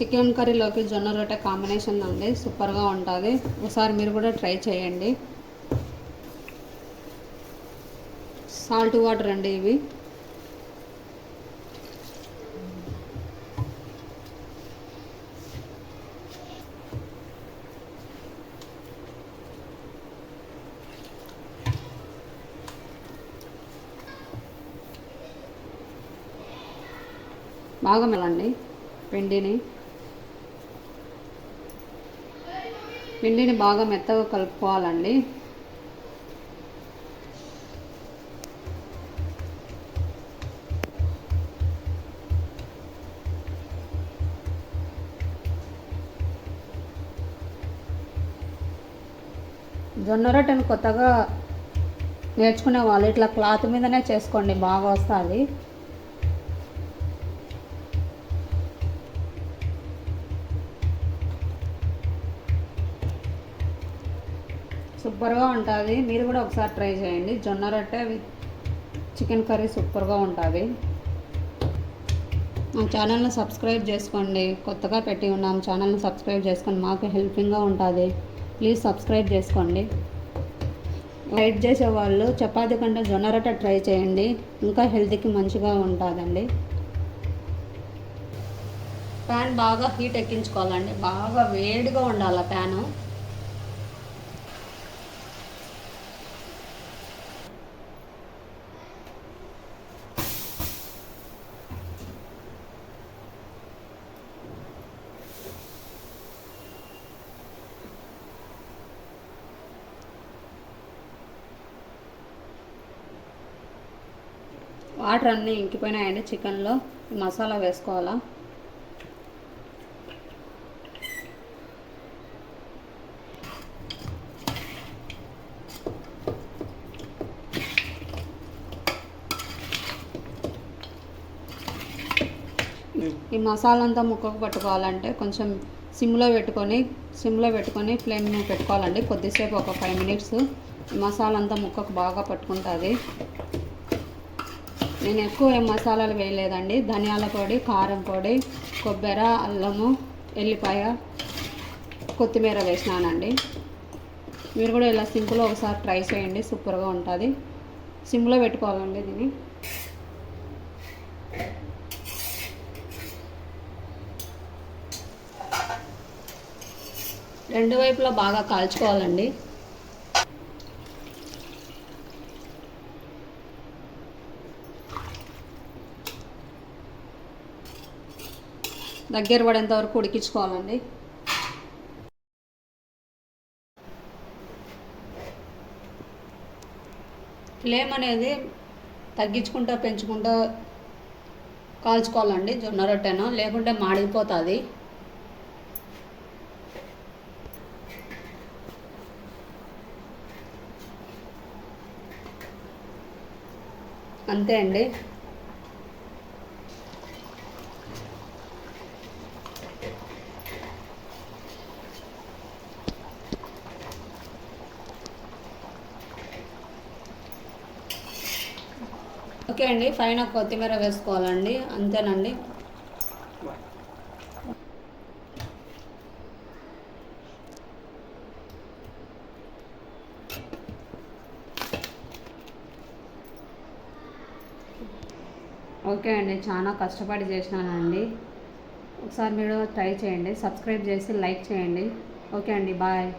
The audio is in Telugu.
చికెన్ కర్రీలోకి జొన్న రొట్టె కాంబినేషన్ అండి, సూపర్గా ఉంటుంది. ఒకసారి మీరు కూడా ట్రై చేయండి. సాల్ట్ వాటర్ అండి ఇవి. బాగా మెల్లండి పిండిని బాగా మెత్తగా కలుపుకోవాలండి. జొన్న రొట్టెను కొత్తగా నేర్చుకునే వాళ్ళు ఇట్లా క్లాత్ మీదనే చేసుకోండి, బాగా వస్తుంది. సూపర్గా ఉంటుంది. మీరు కూడా ఒకసారి ట్రై చేయండి. జొన్న రొట్టె విత్ చికెన్ కర్రీ సూపర్గా ఉంటుంది. మా ఛానల్ని సబ్స్క్రైబ్ చేసుకోండి. కొత్తగా పెట్టి ఉన్నాం, ఛానల్ని సబ్స్క్రైబ్ చేసుకోండి, మాకు హెల్పింగ్గా ఉంటుంది. ప్లీజ్ సబ్స్క్రైబ్ చేసుకోండి. డైట్ చేసేవాళ్ళు చపాతీ కంటే జొన్న రొట్టె ట్రై చేయండి, ఇంకా హెల్త్కి మంచిగా ఉంటుందండి. ప్యాన్ బాగా హీట్ ఎక్కించుకోవాలండి, బాగా వేడిగా ఉండాలి ప్యాను. వాటర్ అన్నీ ఇంకిపోయినాయండి. చికెన్లో మసాలా వేసుకోవాలా. ఈ మసాలా అంతా ముక్కకు పట్టుకోవాలంటే కొంచెం సిమ్లో పెట్టుకొని ఫ్లేమ్ పెట్టుకోవాలండి. కొద్దిసేపు ఒక 5 మినిట్స్ ఈ మసాలా అంతా ముక్కకు బాగా పట్టుకుంటుంది. నేను ఎక్కువ ఏం మసాలాలు వేయలేదండి. ధనియాల పొడి, కారం పొడి, కొబ్బరి, అల్లము, ఎల్లిపాయ, కొత్తిమీర వేసినానండి. మీరు కూడా ఇలా సింపుల్గా ఒకసారి ట్రై చేయండి, సూపర్గా ఉంటుంది. సిమ్లో పెట్టుకోవాలండి దీన్ని. రెండు వైపులా బాగా కాల్చుకోవాలండి. దగ్గర పడేంత వరకు ఉడికించుకోవాలండి. ఫ్లేమ్ అనేది తగ్గించుకుంటూ పెంచుకుంటూ కాల్చుకోవాలండి జొన్న రొట్టెను, లేకుంటే మాడిపోతుంది. అంతే అండి. ఓకే అండి, పైన కొత్తిమీర వేసుకోవాలండి, అంతేనండి. ఓకే అండి, చాలా కష్టపడి చేసినానండి. ఒకసారి మీరు ట్రై చేయండి, సబ్స్క్రైబ్ చేసి లైక్ చేయండి. ఓకే అండి, బాయ్.